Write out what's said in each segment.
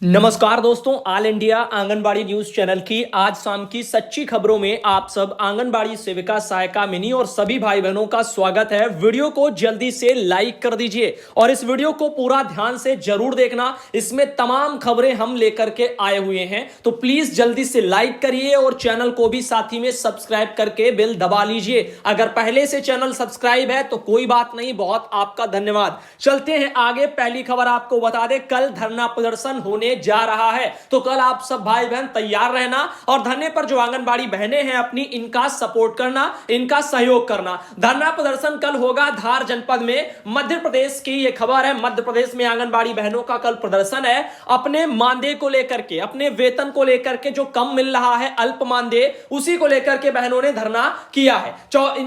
नमस्कार दोस्तों, all India anganwadi news channel की आज शाम की सच्ची खबरों में आप सब आंगनबाड़ी सेविका, सहायिका, मिनी और सभी भाई बहनों का स्वागत है। वीडियो को जल्दी से लाइक कर दीजिए और इस वीडियो को पूरा ध्यान से जरूर देखना। इसमें तमाम खबरें हम लेकर के आए हुए हैं, तो प्लीज जल्दी से लाइक करिए और चैनल को भी साथ ही में सब्सक्राइब करके बेल दबा लीजिए। अगर पहले से चैनल सब्सक्राइब है तो कोई बात नहीं, बहुत आपका धन्यवाद। चलते हैं आगे। पहली खबर आपको बता दें, कल धरना प्रदर्शन होने जा रहा है, तो कल आप सब भाई बहन तैयार रहना और धरने पर जो आंगनबाड़ी बहनें हैं अपनी, इनका सपोर्ट करना, इनका सहयोग करना। धरना प्रदर्शन कल होगा धार जनपद में। मध्य प्रदेश की यह खबर है, मध्य प्रदेश में आंगनबाड़ी बहनों का कल प्रदर्शन है। अपने मानदेय को लेकर के, अपने वेतन को लेकर के, जो कम मिल रहा है अल्प मानदेय, उसी को लेकर के बहनों ने धरना किया है।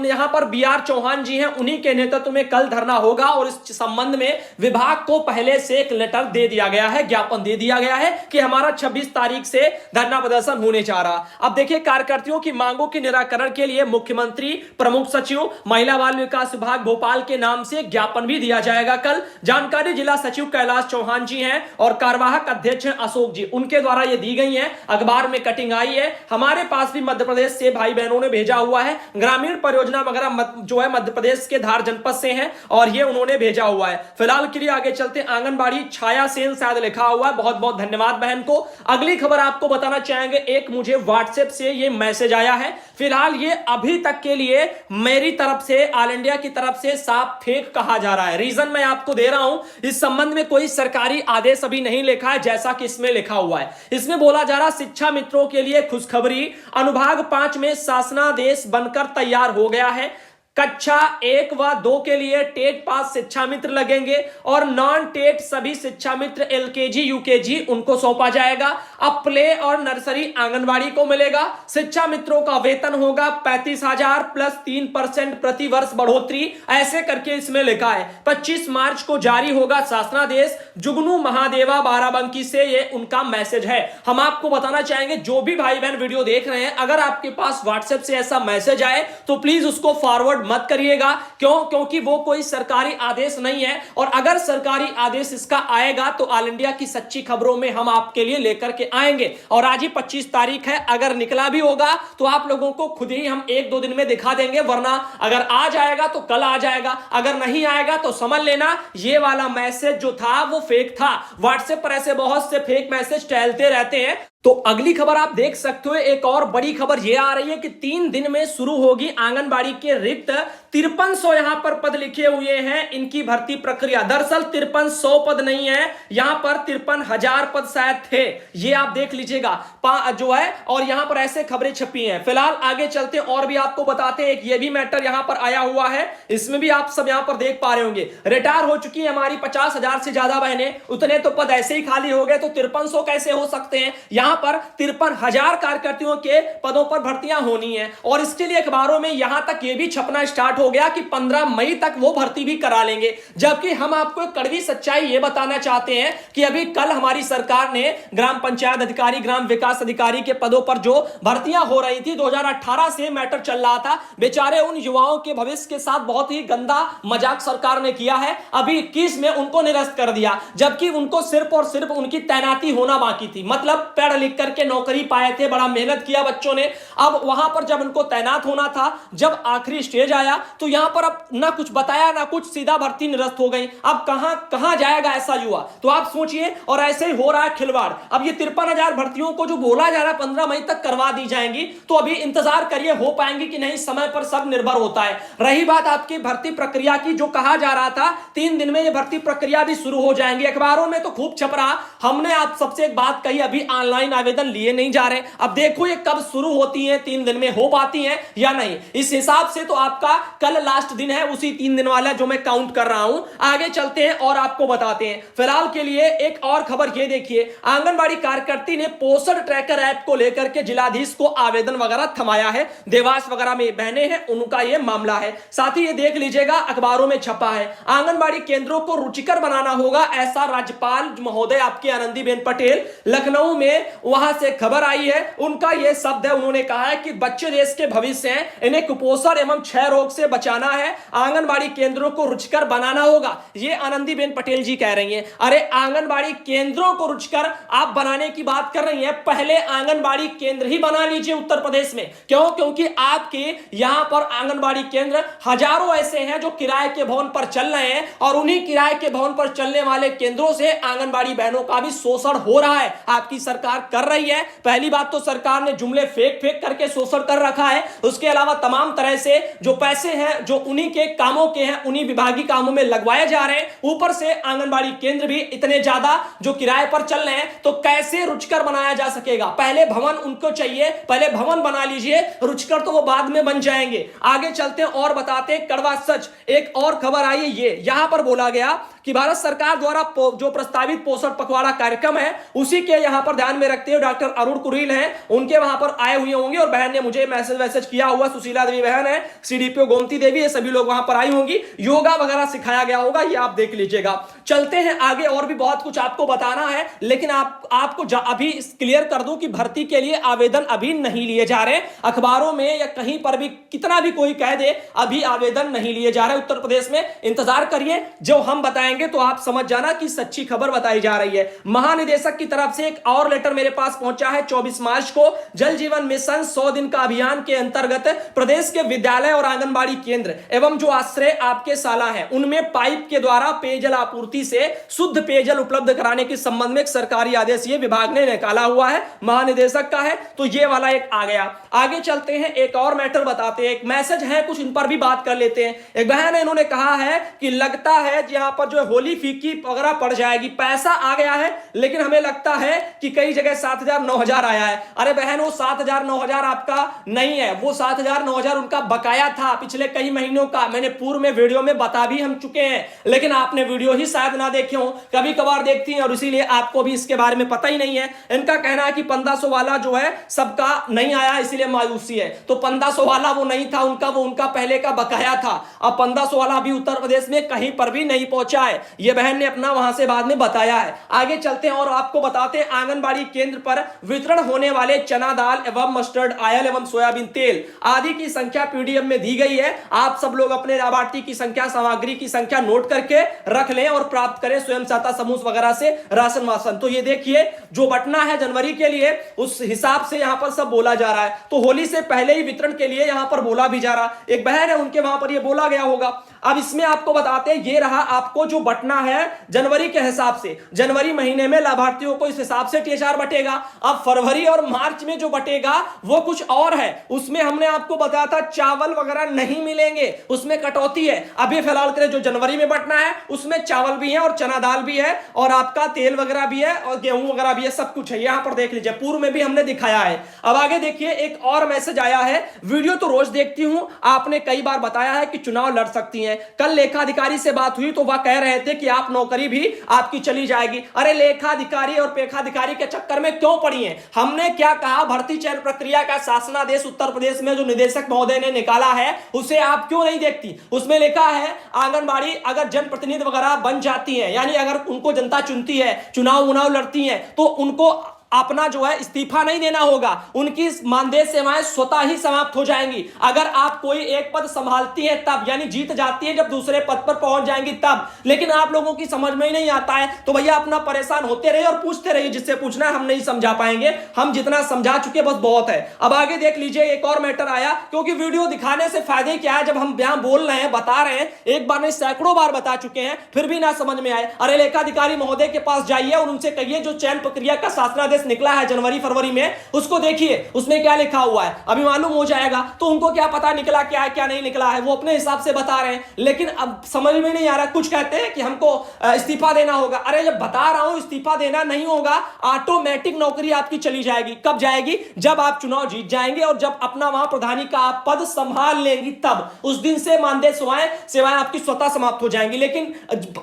यहां पर बीआर चौहान जी हैं, उन्हीं के नेतृत्व में कल धरना होगा और इस संबंध में विभाग को पहले से एक लेटर दे दिया गया है, ज्ञापन दे दिया गया है कि हमारा 26 तारीख से धरना प्रदर्शन होने जा रहा। अब देखिए, कार्यकर्ताओं की मांगों के निराकरण के लिए मुख्यमंत्री, प्रमुख सचिव, महिला बाल विकास विभाग भोपाल के नाम से ज्ञापन भी दिया जाएगा कल। जानकारी जिला सचिव कैलाश चौहान जी हैं और कार्यवाहक अध्यक्ष हैं अशोक जी, उनके द्वारा ये दी गई है। अखबार में कटिंग आई है। हमारे पास भी मध्य प्रदेश से भाई बहनों ने भेजा हुआ है। ग्रामीण परियोजना वगैरह जो है मध्य प्रदेश के धार जनपद से है और ये उन्होंने भेजा हुआ है। फिलहाल के लिए आगे चलते। आंगनबाड़ी छाया सेन शायद लिखा हुआ है, बहुत बहुत धन्यवाद बहन को। अगली खबर आपको बताना चाहेंगे, एक मुझे व्हाट्सएप से ये मैसेज आया है। फिलहाल ये अभी तक के लिए मेरी तरफ से, ऑल इंडिया की तरफ से साफ फेक कहा जा रहा है। रीजन मैं आपको दे रहा हूं, इस संबंध में कोई सरकारी आदेश अभी नहीं लिखा है जैसा कि इसमें लिखा हुआ है। इसमें बोला जा रहा, शिक्षा मित्रों के लिए खुशखबरी, अनुभाग 5 में शासनादेश बनकर तैयार हो गया है। कक्षा 1 व 2 के लिए टेट पास शिक्षा मित्र लगेंगे और नॉन टेट सभी शिक्षा मित्र एलकेजी यूकेजी उनको सौंपा जाएगा। अब प्ले और नर्सरी आंगनबाड़ी को मिलेगा। शिक्षा मित्रों का वेतन होगा 35,000 प्लस 3% प्रति वर्ष बढ़ोतरी, ऐसे करके इसमें लिखा है। 25 मार्च को जारी होगा शासनादेश। जुगनू महादेवा बाराबंकी से ये उनका मैसेज है। हम आपको बताना चाहेंगे, जो भी भाई बहन वीडियो देख रहे हैं, अगर आपके पास व्हाट्सएप से ऐसा मैसेज आए तो प्लीज उसको फॉरवर्ड मत करिएगा। क्योंकि वो कोई सरकारी आदेश नहीं है और अगर सरकारी आदेश इसका आएगा तो ऑल इंडिया की सच्ची खबरों में हम आपके लिए लेकर के आएंगे। और आज ही 25 तारीख है, अगर निकला भी होगा तो आप लोगों को खुद ही हम 1-2 दिन में दिखा देंगे, वरना अगर आज आएगा तो कल आ जाएगा, अगर नहीं आएगा तो समझ लेना ये वाला मैसेज जो था वो फेक था। व्हाट्सएप पर ऐसे बहुत से फेक मैसेज टहलते रहते हैं। तो अगली खबर आप देख सकते हो, एक और बड़ी खबर यह आ रही है कि 3 दिन में शुरू होगी आंगनबाड़ी के रिक्त 5300 यहां पर पद लिखे हुए हैं, इनकी भर्ती प्रक्रिया। दरअसल 5300 पद नहीं है, यहां पर 53,000 पद शायद थे, ये आप देख लीजिएगा जो है। और यहां पर ऐसे खबरें छपी हैं। फिलहाल आगे चलते और भी आपको बताते हैं, एक ये भी मैटर यहां पर आया हुआ है, इसमें भी आप सब यहां पर देख पा रहे होंगे। रिटायर हो चुकी है हमारी 50,000 से ज्यादा बहनें, उतने तो पद ऐसे ही खाली हो गए, तो 5300 कैसे हो सकते हैं? यहां पर 53,000 कार्यकर्ताओं के पदों पर भर्तियां होनी है और इसके लिए अखबारों में यहां तक यह भी छपना स्टार्ट हो गया कि 15 मई तक वो भर्ती भी करा लेंगे। जबकि हम आपको एक कड़वी सच्चाई ये बताना चाहते हैं कि अभी कल हमारी सरकार ने ग्राम पंचायत अधिकारी, ग्राम विकास अधिकारी के पदों पर जो भर्तियां हो रही थी, 2018 से मैटर चल रहा था। बेचारे उन युवाओं के भविष्य के साथ बहुत ही गंदा मजाक सरकार ने किया है। अभी 21 में उनको निरस्त कर दिया, जबकि उनको सिर्फ और सिर्फ उनकी तैनाती होना बाकी थी। मतलब पढ़ लिख करके नौकरी पाए थे, बड़ा मेहनत किया बच्चों ने। अब वहां पर जब उनको तैनात होना था, जब आखिरी स्टेज आया तो यहां पर अब ना कुछ बताया ना कुछ, सीधा भर्ती निरस्त हो गई। अब कहां जाएगा ऐसा युवा? तो आप सोचिए, और ऐसे ही हो रहा है खिलवाड़। अब ये 53,000 भर्तियों को जो बोला जा रहा है 15 मई तक करवा दी जाएंगी, तो अभी इंतजार करिए हो पाएंगी कि नहीं, समय पर सब निर्भर होता है। रही बात आपकी भर्ती प्रक्रिया की, जो कहा जा रहा था 3 दिन में ये भर्ती प्रक्रिया भी शुरू हो जाएंगी, अखबारों में तो खूब छप रहा। हमने आप सबसे एक बात कही, अभी ऑनलाइन आवेदन लिए नहीं जा रहे। अब देखो ये कब शुरू होती है, 3 दिन में हो पाती है या नहीं। इस हिसाब से तो आपका कल लास्ट दिन है, उसी 3 दिन वाला जो मैं काउंट कर रहा हूं। आगे चलते हैं और आपको बताते हैं। फिलहाल के लिए एक और खबर ये देखिए, आंगनबाड़ी कार्यकर्ती ने पोषण ट्रैकर ऐप को लेकर के जिलाधीश को आवेदन वगैरह थमाया है। देवास वगैरह में बहने हैं, उनका यह मामला है। साथ ही ये देख लीजिएगा, अखबारों में छपा है, आंगनबाड़ी केंद्रों को रुचिकर बनाना होगा, ऐसा राज्यपाल महोदय आपके आनंदीबेन पटेल लखनऊ में वहां से खबर आई है, उनका यह शब्द है, उन्होंने कहा है कि बच्चे देश के भविष्य हैं, इन्हें कुपोषण एवं क्षय रोग से बचाना है, आंगनबाड़ी केंद्रों को रुचिकर बनाना होगा। ये आनंदीबेन पटेल जी कह रही हैं। अरे आंगनबाड़ी केंद्रों को रुचिकर आप बनाने की बात कर रही हैं, पहले आंगनबाड़ी केंद्र ही बना लीजिए उत्तर प्रदेश में। क्यों? क्योंकि आपके यहां पर आंगनबाड़ी केंद्र हजारों ऐसे हैं जो किराए के भवन पर चल रहे हैं, और उन्हीं किराए के भवन पर चलने वाले केंद्रों से आंगनबाड़ी बहनों का भी शोषण हो रहा है। आपकी सरकार कर रही है। पहली बात तो सरकार ने जुमले फेंक फेंक करके शोषण कर रखा है, उसके अलावा तमाम तरह से जो पैसे हैं जो उन्हीं के कामों के हैं, उन्हीं विभागीय कामों में लगवाए जा रहे हैं। ऊपर से आंगनबाड़ी केंद्र भी इतने ज्यादा जो किराए पर चल रहे हैं, तो कैसे रुचिकर बनाया जा सकेगा? पहले भवन उनको चाहिए, पहले भवन बना लीजिए, रुचिकर तो वो बाद में बन जाएंगे। आगे चलते हैं और बताते हैं कड़वा सच। एक और खबर आई है, ये यहां पर बोला गया कि भारत सरकार द्वारा जो प्रस्तावित पोषण पखवाड़ा कार्यक्रम है, उसी के यहां पर ध्यान में रखते हुए डॉक्टर अरुण कुरील हैं, उनके वहां पर आए हुए होंगे, और बहन ने मुझे मैसेज किया हुआ, सुशीला देवी बहन है, सीडीपीओ गोमती देवी, ये सभी लोग वहां पर आई होंगी, योगा वगैरह सिखाया गया होगा, ये आप देख लीजिएगा। चलते हैं आगे, और भी बहुत कुछ आपको बताना है, लेकिन आपको अभी क्लियर कर दूं कि भर्ती के लिए आवेदन अभी नहीं लिए जा रहे। अखबारों में या कहीं पर भी कितना भी कोई कह दे, अभी आवेदन नहीं लिए जा रहे उत्तर प्रदेश में। इंतजार करिए, जो हम बताएंगे तो आप समझ जाना कि सच्ची खबर बताई जा रही है। महानिदेशक की तरफ से एक और लेटर मेरे पास पहुंचा है 24 मार्च को। जल जीवन मिशन 100 दिन का अभियान के अंतर्गत प्रदेश के विद्यालय और आंगनबाड़ी केंद्र एवं जो आश्रय आपके शाला है, उनमें पाइप के द्वारा पेयजल आपूर्ति से शुद्ध पेयजल उपलब्ध कराने के संबंध में एक सरकारी आदेश ये विभाग ने निकाला हुआ है, महानिदेशक का है, तो ये वाला एक आ गया। आगे चलते हैं, एक और मैटर बताते हैं, एक मैसेज है कुछ, इन पर भी बात कर लेते हैं। एक बहन है, इन्होंने कहा है कि लगता है यहां पर जो होली फीकी वगैरह पड़ जाएगी, पैसा आ गया है, लेकिन हमें लगता है कि कई जगह 7,000 9,000 आया है। अरे बहन, वो 7,000 9,000 आपका नहीं है, वो 7,000 9,000 उनका बकाया था पिछले कई महीनों का। मैंने पूर्व में वीडियो में बता भी हम चुके हैं, लेकिन आपने वीडियो ही शायद ना देखे हो, कभी कभार देखती हैं, और इसीलिए आपको भी इसके बारे में पता ही नहीं है। इनका कहना है कि 1500 वाला जो है सबका नहीं आया, इसीलिए मायूसी है। तो 1500 वाला वो नहीं था उनका, वो उनका पहले का बकाया था। अब 1500 वाला भी उत्तर प्रदेश में कहीं पर भी नहीं पहुंचा है, ये बहन ने अपना वहां से बाद में बताया है। आगे चलते हैं और आपको बताते हैं, आंगनबाड़ी केंद्र पर वितरण होने वाले चना दाल एवं मस्टर्ड ऑयल एवं सोयाबीन तेल आदि की संख्या पीडीएफ में दी गई है। आप सब लोग अपने लाभार्थी की संख्या, सामग्री की संख्या नोट करके रख लें और प्राप्त करें स्वयं सहायता समूह वगैरह से राशन वासन। तो ये देखिए, जो बटना है जनवरी के लिए, उस हिसाब से यहां पर सब बोला जा रहा है। तो होली से पहले ही वितरण के लिए यहां पर बोला भी जा रहा। एक बहन है, उनके वहां पर ये बोला गया होगा। अब इसमें आपको बताते हैं, ये रहा आपको जो बटना है जनवरी के हिसाब से, जनवरी महीने में लाभार्थियों को इस हिसाब से टीएचआर बटेगा। अब फरवरी और मार्च में जो बटेगा वो कुछ और है, उसमें हमने आपको बताया था चावल वगैरह नहीं मिलेंगे, उसमें कटौती है। अभी फिलहाल के जो जनवरी में बटना है उसमें चावल भी है और चना दाल भी है और आपका तेल वगैरह भी है और गेहूं वगैरह भी है, सब कुछ है। यहां पर देख लीजिए, पूर्व में भी हमने दिखाया है। अब आगे देखिए, एक और मैसेज आया है, वीडियो तो रोज देखती हूं, आपने कई बार बताया है कि चुनाव लड़ सकती हैं। कल लेखाधिकारी से बात हुई तो वह कह रहे थे कि आप नौकरी भी आपकी चली जाएगी। अरे लेखाधिकारी और पेखाधिकारी के चक्कर में क्यों पड़ी हैं? हमने क्या कहा, भर्ती चयन प्रक्रिया का शासनादेश उत्तर प्रदेश में जो निदेशक महोदय ने निकाला है उसे आप क्यों नहीं देखती? उसमें लिखा है आंगनबाड़ी अगर जनप्रतिनिधि वगैरह बन जाती है, यानी अगर उनको जनता चुनती है, चुनाव लड़ती है, तो उनको अपना जो है इस्तीफा नहीं देना होगा, उनकी मानदेय सेवाएं स्वतः ही समाप्त हो जाएंगी। अगर आप कोई एक पद संभालती हैं तब, यानी जीत जाती है जब दूसरे पद पर पहुंच जाएंगी तब, लेकिन आप लोगों की समझ में ही नहीं आता है। तो भैया अपना परेशान होते रहिए और पूछते रहिए, जिससे पूछना है, हम नहीं समझा पाएंगे, हम जितना समझा चुके बस बहुत है। अब आगे देख लीजिए, एक और मैटर आया, क्योंकि वीडियो दिखाने से फायदे क्या है, जब हम यहां बोल रहे हैं, बता रहे हैं, एक बार नहीं सैकड़ों बार बता चुके हैं, फिर भी ना समझ में आए। अरे लेखाधिकारी महोदय के पास जाइए और उनसे कहिए जो चयन प्रक्रिया का शासनादेश निकला है जनवरी फरवरी में, उसको देखिए, उसमें क्या लिखा हुआ है, अभी मालूम हो जाएगा। तो उनको क्या पता निकला क्या है क्या नहीं निकला है, वो अपने हिसाब से बता रहे हैं, लेकिन अब समझ में नहीं आ रहा। कुछ कहते हैं कि हमको इस्तीफा देना होगा। अरे जब बता रहा हूं इस्तीफा देना नहीं होगा, ऑटोमेटिक नौकरी आपकी चली जाएगी। कब जाएगी? जब आप चुनाव जीत जाएंगे और जब अपना वहां प्रधानी का आप पद संभाल लेंगी, तब उस दिन से मानदेय सेवाएं आपकी स्वतः समाप्त हो जाएंगी। लेकिन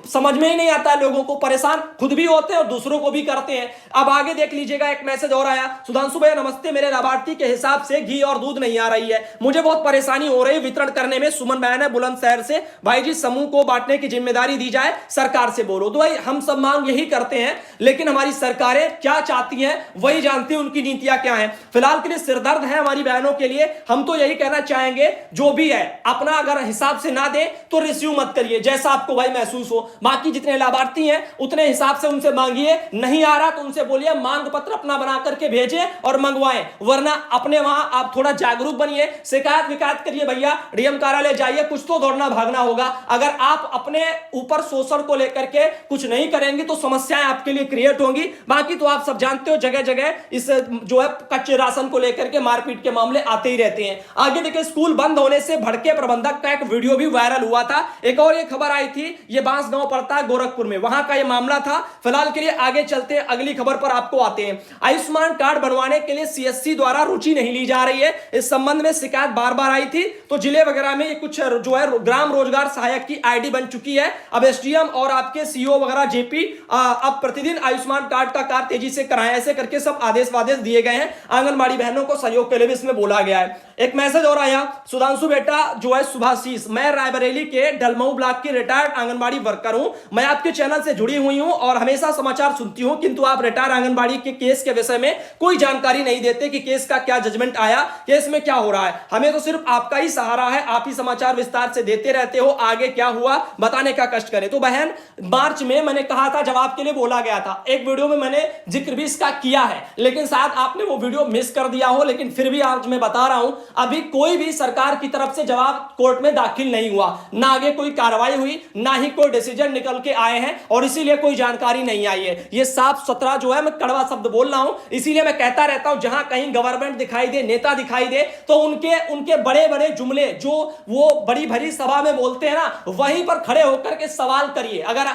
समझ में ही नहीं आता है लोगों को, परेशान खुद भी होते हैं और दूसरों को भी करते हैं। अब आगे देख लीजिए, लीजिएगा, एक मैसेज और आया, सुधांशु भैया नमस्ते, मेरे लाभार्थी के हिसाब से घी और दूध नहीं आ रही है, मुझे बहुत परेशानी हो रही है वितरण करने में। सुमन बहन है बुलंदशहर से, भाई जी समूह को बांटने की जिम्मेदारी दी जाए, सरकार से बोलो। तो भाई हम सब मांग यही करते हैं, लेकिन हमारी सरकारें क्या चाहती हैं वही जानती हैं, उनकी नीतियां क्या हैं। फिलहाल के लिए सिरदर्द है हमारी बहनों के लिए। हम तो यही कहना चाहेंगे, जो भी है अपना अगर हिसाब से ना दे तो रिसीव मत करिए, जैसा आपको भाई महसूस हो। बाकी जितने लाभार्थी हैं उतने हिसाब से उनसे मांगिए, नहीं आ रहा तो उनसे बोलिए मांग पत्र अपना बना करके भेजें और मंगवाएं, वरना अपने वहां आप थोड़ा जागरूक बनिए, शिकायत विकायत करिए भैया, डीएम कार्यालय जाइए, कुछ तो दौड़ना भागना होगा। अगर आप अपने ऊपर शोषण को लेकर के कुछ नहीं करेंगे तो समस्याएं आपके लिए क्रिएट होंगी। बाकी तो आप सब जानते हो जगह जगह इस जो है कच्चे राशन को लेकर के मारपीट के मामले आते ही रहते हैं। आगे देखिए, स्कूल बंद होने से भड़के प्रबंधक का एक वीडियो भी वायरल हुआ था। एक और ये खबर आई थी, ये बांसगांव पड़ता है गोरखपुर में, वहां का ये मामला था। फिलहाल के लिए आगे चलते हैं, अगली खबर पर आपको आते हैं। आयुष्मान कार्ड बनवाने के लिए सीएससी द्वारा रुचि नहीं ली जा रही है, इस संबंध में शिकायत बार बार आई थी। तो जिले वगैरह में ये कुछ जो है ग्राम रोजगार सहायक की आईडी बन चुकी है। अब एसडीएम और आपके सीओ वगैरह जेपी अब प्रतिदिन आयुष्मान कार्ड का कार्य तेजी से कराएं, ऐसे करके सब आदेश वादेश दिए गए हैं। आंगनबाड़ी बहनों को सहयोग के लिए भी इसमें बोला गया है। एक मैसेज और आया, सुधांशु बेटा जो है सुभाशीष, मैं रायबरेली के डलमऊ ब्लॉक की रिटायर्ड आंगनबाड़ी वर्कर हूं। मैं आपके चैनल से जुड़ी हुई हूं और हमेशा समाचार सुनती हूं, किंतु आप रिटायर्ड आंगनबाड़ी के केस के विषय में कोई जानकारी नहीं देते कि केस का क्या जजमेंट आया, केस में क्या हो रहा है। हमें तो सिर्फ आपका ही सहारा है, आप ही समाचार विस्तार से देते रहते हो, आगे क्या हुआ बताने का कष्ट करें। तो बहन, मार्च में मैंने कहा था, जवाब के लिए बोला गया था, एक वीडियो में मैंने जिक्र भी इसका किया है, लेकिन शायद आपने वो वीडियो मिस कर दिया हो। लेकिन फिर भी आज मैं बता रहा हूं, अभी कोई भी सरकार की तरफ से जवाब कोर्ट में दाखिल नहीं हुआ, ना आगे कोई कार्रवाई हुई, ना ही कोई डिसीजन निकल के आए हैं, और इसीलिए कोई जानकारी नहीं आई है। ये साफ सुथरा जो है, मैं कड़वा शब्द बोल रहा हूं, इसीलिए मैं कहता रहता हूं, जहां कहीं गवर्नमेंट दिखाई दे, नेता दिखाई दे, तो उनके बड़े बड़े जुमले जो वो बड़ी भरी सभा में बोलते हैं ना, वहीं पर खड़े होकर के सवाल करिए। अगर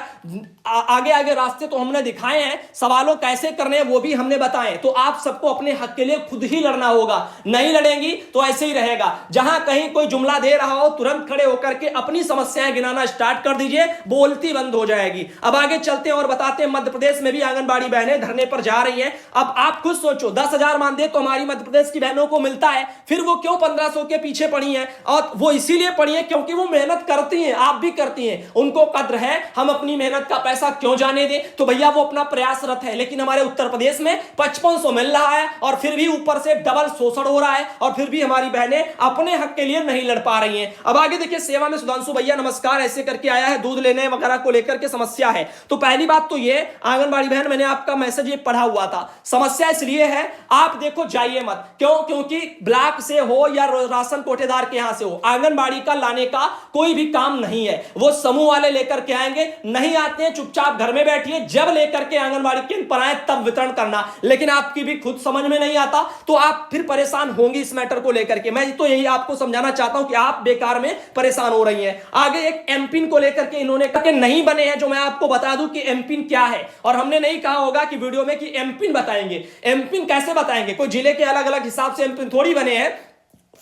आगे आगे रास्ते तो हमने दिखाए हैं, सवालों कैसे करने हैं वो भी हमने बताए, तो आप सबको अपने हक के लिए खुद ही लड़ना होगा। नहीं लड़ेंगी तो ऐसे ही रहेगा। जहां कहीं कोई जुमला दे रहा हो, तुरंत खड़े होकर के अपनी समस्याएं गिनाना स्टार्ट कर दीजिए, बोलती बंद हो जाएगी। अब आगे चलते हैं और बताते हैं, मध्य प्रदेश में भी आंगनबाड़ी बहनें धरने पर जा रही हैं। अब आप खुद सोचो, 10,000 मानदेय तो हमारी मध्य प्रदेश की बहनों को मिलता है, फिर वो क्यों 1500 के पीछे पड़ी हैं? और वो इसीलिए पड़ी है क्योंकि वो मेहनत करती हैं, आप भी करती हैं, उनको कद्र है। हम अपनी मेहनत का पैसा क्यों जाने दें? तो भैया वो अपना प्रयासरत है, लेकिन हमारे उत्तर प्रदेश में 5500 मिल रहा है और फिर भी ऊपर से डबल शोषण हो रहा है, और फिर भी हमारी बहनें अपने हक के लिए नहीं लड़ पा रही हैं। अब आगे देखिए, सेवा में सुधांशु भैया नमस्कार ऐसे करके आया है, दूध लेने वगैरह को लेकर के समस्या है। तो पहली बात तो ये, आंगनबाड़ी बहन, मैंने आपका मैसेज ये पढ़ा हुआ था, समस्या इसलिए है, आप देखो जाइए मत, क्यों? क्योंकि ब्लॉक से हो या राशन कोटेदार के यहां से हो, आंगनबाड़ी का लाने का कोई भी काम नहीं है। वो समूह वाले लेकर के आएंगे, नहीं आते हैं चुपचाप घर में बैठिए, जब लेकर के आंगनबाड़ी केंद्र पर आए तब वितरण करना। लेकिन आपकी भी खुद समझ में नहीं आता तो आप फिर परेशान होंगी इस मैटर को लेकर के। मैं तो यही आपको समझाना चाहता हूं कि आप बेकार में परेशान हो रही हैं। आगे एक एमपिन को लेकर के इन्होंने कहा कि नहीं बने हैं, जो मैं आपको बता दूं कि एमपिन क्या है, और हमने नहीं कहा होगा कि वीडियो में कि एमपिन बताएंगे। एमपिन कैसे बताएंगे? कोई जिले के अलग अलग हिसाब से एमपिन थोड़ी बने हैं।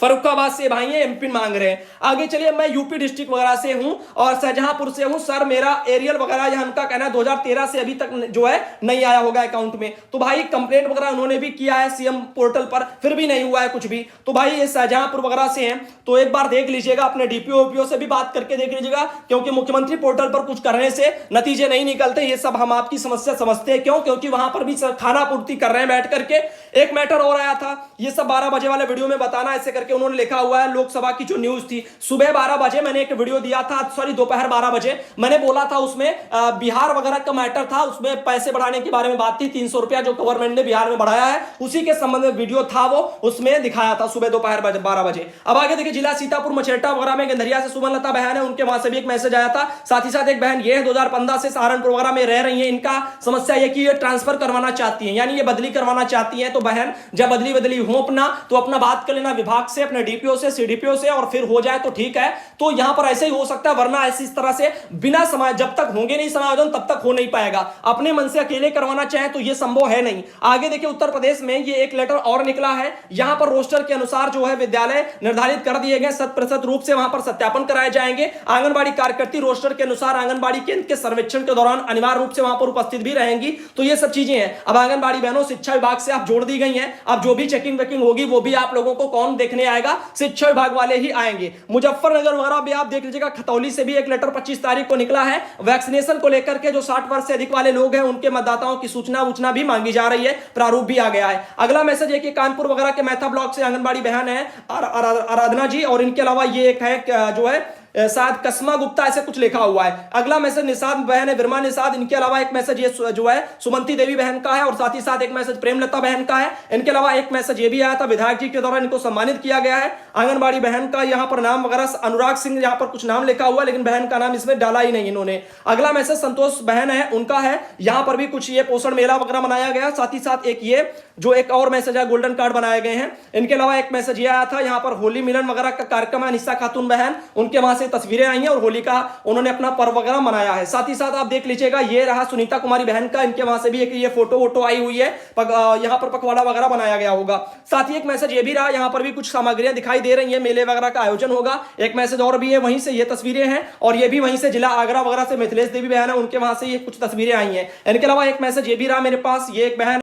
फरुखाबाद से भाई एमपिन मांग रहे हैं। आगे चलिए, मैं यूपी डिस्ट्रिक्ट वगैरह से हूं और शाहजहांपुर से हूं सर, मेरा एरियल वगैरह यहाँ उनका कहना है 2013 से अभी तक जो है नहीं आया होगा अकाउंट में। तो भाई कंप्लेंट वगैरह उन्होंने भी किया है सीएम पोर्टल पर, फिर भी नहीं हुआ है कुछ भी। तो भाई ये शाहजहांपुर वगैरह से हैं, तो एक बार देख लीजिएगा, अपने डीपीओ से भी बात करके देख लीजिएगा, क्योंकि मुख्यमंत्री पोर्टल पर कुछ करने से नतीजे नहीं निकलते। ये सब हम आपकी समस्या समझते हैं, क्यों? क्योंकि वहां पर भी खाना पूर्ति कर रहे हैं बैठ करके। एक मैटर और आया था, ये सब 12 बजे वाले वीडियो में बताना, ऐसे करके उन्होंने लिखा हुआ है। लोकसभा की जो न्यूज थी, सुबह 12 बजे मैंने एक वीडियो दिया था, सॉरी दोपहर 12 बजे मैंने बोला था, उसमें बिहार वगैरह का मैटर था, उसमें पैसे बढ़ाने के बारे में बात थी, 300 रुपया जो गवर्नमेंट ने बिहार में बढ़ाया है, उसी के संबंध में वीडियो था, वो उसमें दिखाया था सुबह दोपहर 12 बजे। अब आगे देखिए, जिला सीतापुर मछेटा वगैरह में गंधरिया से सुमनलता बहन है, उनके वहां से भी एक मैसेज आया था। साथ ही साथ एक बहन ये 2015 से सहारनपुर वगैरह में रह रही है, इनका समस्या यह कि ये ट्रांसफर करवाना चाहती है, यानी ये बदली करवाना चाहती है। तो बहन, जब बदली हो अपना, तो अपना बात कर लेना विभाग से, अपने डीपीओ से, सीडीपीओ से, और फिर हो जाए तो ठीक है। तो यहां पर ऐसे ही हो सकता है, वरना ऐसी इस तरह से बिना समय, जब तक होंगे नहीं समायोजन तब तक हो नहीं पाएगा। अपने मन से अकेले करवाना चाहे तो यह संभव है नहीं। आगे देखिए उत्तर प्रदेश में ये एक लेटर और निकला है। यहां पर रोस्टर के अनुसार जो है विद्यालय निर्धारित कर दिए गए, 100% रूप से वहां पर सत्यापन कराए जाएंगे। आंगनबाड़ी कार्यकर्ती रोस्टर के अनुसार आंगनबाड़ी केंद्र के सर्वेक्षण के दौरान अनिवार्य रूप से वहां पर उपस्थित भी रहेंगी। तो ये सब चीजें हैं। अब आंगनबाड़ी बहनों शिक्षा विभाग से आप जोड़ दी गई हैं। अब जो भी चेकिंग वेकिंग होगी वो भी आप लोगों को कौन देखने आएगा? शिक्षा विभाग वाले ही आएंगे। मुजफ्फरनगर वगैरह भी आप देख लीजिएगा, खतौली से भी एक लेटर 25 तारीख को निकला है वैक्सीनेशन को लेकर के। जो 60 वर्ष से अधिक वाले लोग हैं उनके मतदाताओं की सूचना भी मांगी जा रही है, प्रारूप भी आ गया है। अगला मैसेज है कि कानपुर वगैरह के मैथा ब्लॉक से आंगनबाड़ी बहन है आराधना जी, और इनके अलावा ये एक है जो है शायद कस्मा गुप्ता, ऐसे कुछ लिखा हुआ है। अगला मैसेज निषाद बहन है, विरमा निषाद। इनके अलावा एक मैसेज ये जो है सुमंती देवी बहन का है, और साथ ही साथ एक मैसेज प्रेमलता बहन का है। इनके अलावा एक मैसेज ये भी आया था, विधायक जी के द्वारा इनको सम्मानित किया गया है। आंगनबाड़ी बहन का यहाँ पर नाम वगैरह अनुराग सिंह, यहाँ पर कुछ नाम लिखा हुआ, लेकिन बहन का नाम इसमें डाला ही नहीं इन्होंने। अगला मैसेज संतोष बहन है, उनका है। यहाँ पर भी कुछ ये पोषण मेला वगैरह मनाया गया। साथ ही साथ एक ये जो एक और मैसेज है, गोल्डन कार्ड बनाए गए हैं। इनके अलावा एक मैसेज ये आया था, यहाँ पर होली मिलन वगैरह का कार्यक्रम है, निशा खातून बहन, उनके वहां से तस्वीरें आई हैं और होली का उन्होंने अपना पर्व वगैरह मनाया है। साथ ही साथ आप देख लीजिएगा, ये रहा सुनीता कुमारी बहन का, इनके वहां से भी एक ये फोटो आई हुई है, यहाँ पर पखवाड़ा वगैरह बनाया गया होगा। साथ ही एक मैसेज ये भी रहा, यहाँ पर भी कुछ सामग्रियां दिखाई दे रही है, मेले वगैरह का आयोजन होगा। एक मैसेज और भी है, वहीं से ये तस्वीरें हैं, और ये भी वहीं से जिला आगरा वगैरह से मिथिलेश देवी बहन है, उनके वहां से ये कुछ तस्वीरें आई हैं। इनके अलावा एक मैसेज ये भी रहा मेरे पास, ये एक बहन